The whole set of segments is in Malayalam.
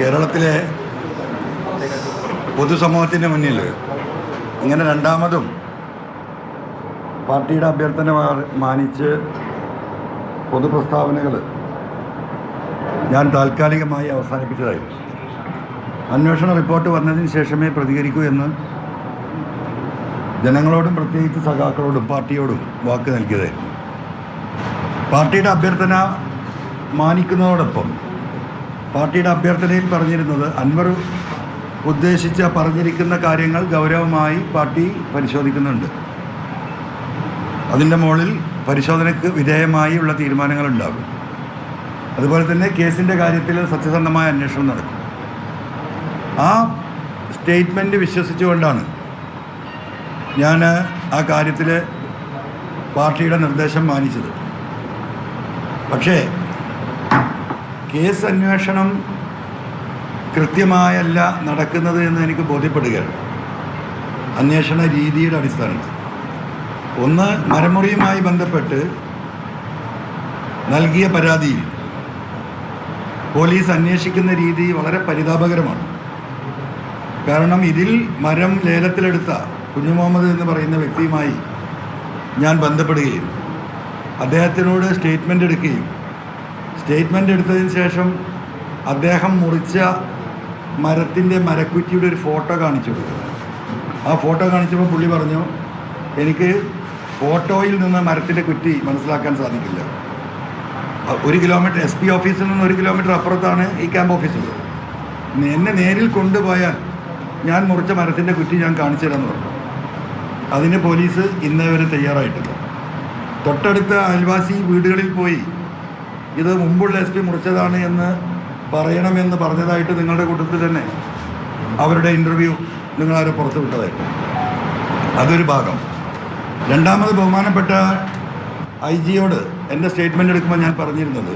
കേരളത്തിലെ പൊതുസമൂഹത്തിൻ്റെ മുന്നിൽ ഇങ്ങനെ രണ്ടാമതും പാർട്ടിയുടെ അഭ്യർത്ഥന മാനിച്ച് പൊതുപ്രസ്താവനകൾ ഞാൻ താൽക്കാലികമായി അവസാനിപ്പിച്ചതായിരുന്നു. അന്വേഷണ റിപ്പോർട്ട് വന്നതിന് ശേഷമേ പ്രതികരിക്കൂ എന്ന് ജനങ്ങളോടും പ്രത്യേകിച്ച് സഖാക്കളോടും പാർട്ടിയോടും വാക്ക് നൽകിയതായിരുന്നു. പാർട്ടിയുടെ അഭ്യർത്ഥന മാനിക്കുന്നതോടൊപ്പം പാർട്ടിയുടെ അഭ്യർത്ഥനയിൽ പറഞ്ഞിരുന്നത് അൻവർ ഉദ്ദേശിച്ച പറഞ്ഞിരിക്കുന്ന കാര്യങ്ങൾ ഗൗരവമായി പാർട്ടി പരിശോധിക്കുന്നുണ്ട്. അതിൻ്റെ മുകളിൽ പരിശോധനയ്ക്ക് വിധേയമായി ഉള്ള തീരുമാനങ്ങളുണ്ടാകും. അതുപോലെ തന്നെ കേസിൻ്റെ കാര്യത്തിൽ സത്യസന്ധമായ അന്വേഷണം നടക്കും. ആ സ്റ്റേറ്റ്മെൻറ്റ് വിശ്വസിച്ചുകൊണ്ടാണ് ഞാൻ ആ കാര്യത്തിൽ പാർട്ടിയുടെ നിർദ്ദേശം മാനിച്ചത്. പക്ഷേ കേസ് അന്വേഷണം കൃത്യമായല്ല നടക്കുന്നത് എന്ന് എനിക്ക് ബോധ്യപ്പെടുകയാണ്. അന്വേഷണ രീതിയുടെ അടിസ്ഥാനത്തിൽ ഒന്ന്, മരമുറിയുമായി ബന്ധപ്പെട്ട് നൽകിയ പരാതിയിൽ പോലീസ് അന്വേഷിക്കുന്ന രീതി വളരെ പരിതാപകരമാണ്. കാരണം ഇതിൽ മരം ലേലത്തിലെടുത്ത കുഞ്ഞു മുഹമ്മദ് എന്ന് പറയുന്ന വ്യക്തിയുമായി ഞാൻ ബന്ധപ്പെടുകയും അദ്ദേഹത്തിനോട് സ്റ്റേറ്റ്മെൻ്റ് എടുക്കുകയും സ്റ്റേറ്റ്മെൻ്റ് എടുത്തതിന് ശേഷം അദ്ദേഹം മുറിച്ച മരത്തിൻ്റെ മരക്കുറ്റിയുടെ ഒരു ഫോട്ടോ കാണിച്ചു. ആ ഫോട്ടോ കാണിച്ചപ്പോൾ പുള്ളി പറഞ്ഞു, എനിക്ക് ഫോട്ടോയിൽ നിന്ന് മരത്തിൻ്റെ കുറ്റി മനസ്സിലാക്കാൻ സാധിക്കില്ല. 1 കിലോമീറ്റർ SP ഓഫീസിൽ നിന്ന് 1 കിലോമീറ്റർ അപ്പുറത്താണ് ഈ ക്യാമ്പ് ഓഫീസുള്ളത്. എന്നെ നേരിൽ കൊണ്ടുപോയാൽ ഞാൻ മുറിച്ച മരത്തിൻ്റെ കുറ്റി ഞാൻ കാണിച്ചു തരാമെന്ന് പറഞ്ഞു. അതിന് പോലീസ് ഇന്നേ വരെ തയ്യാറായിട്ടില്ല. തൊട്ടടുത്ത അയൽവാസി വീടുകളിൽ പോയി ഇത് മുമ്പുള്ള SP മുറിച്ചതാണ് എന്ന് പറയണമെന്ന് പറഞ്ഞതായിട്ട് നിങ്ങളുടെ കൂട്ടത്തിൽ തന്നെ അവരുടെ ഇൻ്റർവ്യൂ നിങ്ങളാരെ പുറത്തു വിട്ടതായിരുന്നു. അതൊരു ഭാഗം. രണ്ടാമത് ബഹുമാനപ്പെട്ട IG-യോട് എൻ്റെ സ്റ്റേറ്റ്മെൻ്റ് എടുക്കുമ്പോൾ ഞാൻ പറഞ്ഞിരുന്നത്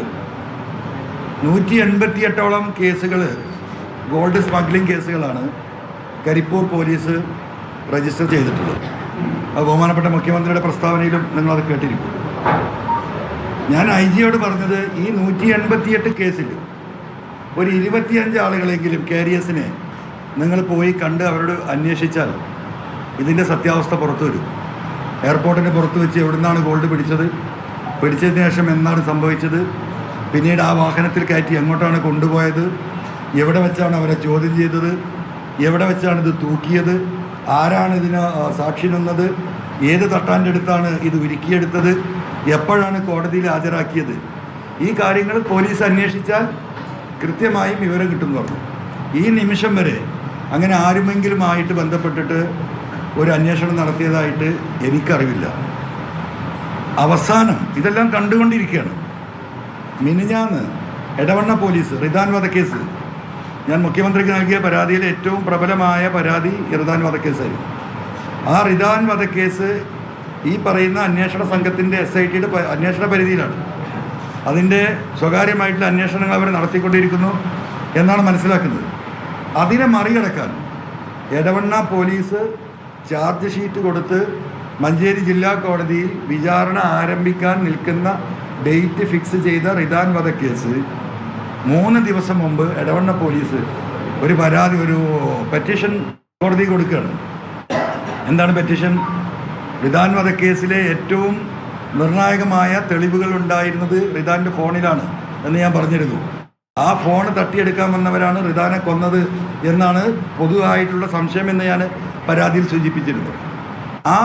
188ഓളം കേസുകൾ ഗോൾഡ് സ്മഗ്ലിംഗ് കേസുകളാണ് കരിപ്പൂർ പോലീസ് രജിസ്റ്റർ ചെയ്തിട്ടുള്ളത്. അത് ബഹുമാനപ്പെട്ട മുഖ്യമന്ത്രിയുടെ പ്രസ്താവനയിലും നിങ്ങളത് കേട്ടിരിക്കും. ഞാൻ IG-യോട് പറഞ്ഞത് ഈ 188 കേസിൽ ഒരു 25 ആളുകളെങ്കിലും കാരിയേഴ്സിനെ നിങ്ങൾ പോയി കണ്ട് അവരോട് അന്വേഷിച്ചാൽ ഇതിൻ്റെ സത്യാവസ്ഥ പുറത്തു വരും. എയർപോർട്ടിന് പുറത്ത് വെച്ച് എവിടെ നിന്നാണ് ഗോൾഡ് പിടിച്ചതിന് ശേഷം എന്താണ് സംഭവിച്ചത്, പിന്നീട് ആ വാഹനത്തിൽ കയറ്റി എങ്ങോട്ടാണ് കൊണ്ടുപോയത്, എവിടെ വെച്ചാണ് അവരെ ചോദ്യം ചെയ്തത്, എവിടെ വെച്ചാണ് ഇത് തൂക്കിയത്, ആരാണ് ഇതിന് സാക്ഷി നിന്നത്, ഏത് തട്ടാൻ്റെ അടുത്താണ് ഇത് ഉരുക്കിയെടുത്തത്, എപ്പോഴാണ് കോടതിയിൽ ഹാജരാക്കിയത്, ഈ കാര്യങ്ങൾ പോലീസ് അന്വേഷിച്ചാൽ കൃത്യമായും വിവരം കിട്ടുമെന്ന് പറഞ്ഞു. ഈ നിമിഷം വരെ അങ്ങനെ ആരുമെങ്കിലും ആയിട്ട് ബന്ധപ്പെട്ടിട്ട് ഒരു അന്വേഷണം നടത്തിയതായിട്ട് എനിക്കറിവില്ല. അവസാനം ഇതെല്ലാം കണ്ടുകൊണ്ടിരിക്കുകയാണ്. മിനിഞ്ഞാന്ന് എടവണ്ണ പോലീസ് റിദാൻ വധക്കേസ്, ഞാൻ മുഖ്യമന്ത്രിക്ക് നൽകിയ പരാതിയിൽ ഏറ്റവും പ്രബലമായ പരാതി റിദാൻ വധക്കേസായിരുന്നു. ആ റിദാൻ വധക്കേസ് ഈ പറയുന്ന അന്വേഷണ സംഘത്തിൻ്റെ SITയുടെ അന്വേഷണ പരിധിയിലാണ്. അതിൻ്റെ സ്വകാര്യമായിട്ടുള്ള അന്വേഷണങ്ങൾ അവർ നടത്തിക്കൊണ്ടിരിക്കുന്നു എന്നാണ് മനസ്സിലാക്കുന്നത്. അതിനെ മറികടക്കാൻ എടവണ്ണ പോലീസ് ചാർജ് ഷീറ്റ് കൊടുത്ത് മഞ്ചേരി ജില്ലാ കോടതിയിൽ വിചാരണ ആരംഭിക്കാൻ നിൽക്കുന്ന ഡേറ്റ് ഫിക്സ് ചെയ്ത റിദാൻ വധക്കേസ് 3 ദിവസം മുമ്പ് എടവണ്ണ പോലീസ് ഒരു പെറ്റീഷൻ കോടതി കൊടുക്കുകയാണ്. എന്താണ് പെറ്റീഷൻ? റിദാൻ വധക്കേസിലെ ഏറ്റവും നിർണായകമായ തെളിവുകൾ ഉണ്ടായിരുന്നത് റിദാൻ്റെ ഫോണിലാണ് എന്ന് ഞാൻ പറഞ്ഞിരുന്നു. ആ ഫോൺ തട്ടിയെടുക്കാൻ വന്നവരാണ് റിദാനെ കൊന്നത് എന്നാണ് പൊതുവായിട്ടുള്ള സംശയം എന്ന് ഞാൻ പരാതിയിൽ സൂചിപ്പിച്ചിരുന്നു. ആ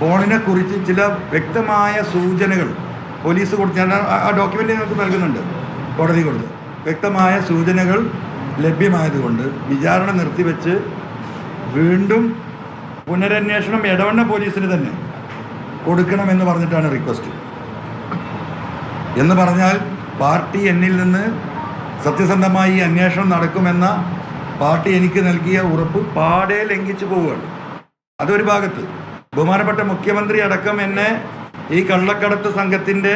ഫോണിനെ കുറിച്ച് ചില വ്യക്തമായ സൂചനകൾ പോലീസ് കൊടുത്ത്, ഞാൻ ആ ഡോക്യുമെൻ്റ് നിങ്ങൾക്ക് നൽകുന്നുണ്ട്, കോടതി കൊടുത്ത് വ്യക്തമായ സൂചനകൾ ലഭ്യമായതുകൊണ്ട് വിചാരണ നിർത്തിവെച്ച് വീണ്ടും പുനരന്വേഷണം എടവണ്ണ പോലീസിന് തന്നെ കൊടുക്കണമെന്ന് പറഞ്ഞിട്ടാണ് റിക്വസ്റ്റ്. എന്ന് പറഞ്ഞാൽ പാർട്ടി എന്നിൽ നിന്ന് സത്യസന്ധമായി അന്വേഷണം നടക്കുമെന്ന പാർട്ടി എനിക്ക് നൽകിയ ഉറപ്പ് പാടെ ലംഘിച്ചു പോവുകയാണ്. അതൊരു ഭാഗത്ത്. ബഹുമാനപ്പെട്ട മുഖ്യമന്ത്രി അടക്കം എന്നെ ഈ കള്ളക്കടത്ത് സംഘത്തിൻ്റെ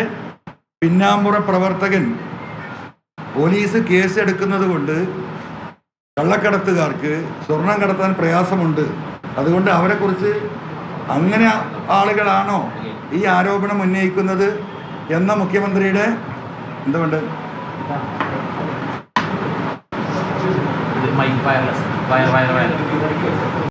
പിന്നാമ്പുറ പ്രവർത്തകൻ പോലീസ് കേസ് എടുക്കുന്നത് കൊണ്ട് കള്ളക്കടത്തുകാർക്ക് സ്വർണം കടത്താൻ പ്രയാസമുണ്ട്, അതുകൊണ്ട് അവരെക്കുറിച്ച് അങ്ങനെ ആളുകളാണോ ഈ ആരോപണം ഉന്നയിക്കുന്നത് എന്ന മുഖ്യമന്ത്രിയുടെ എന്തുകൊണ്ട് മൈക്ക് വയർലെസ് വയർ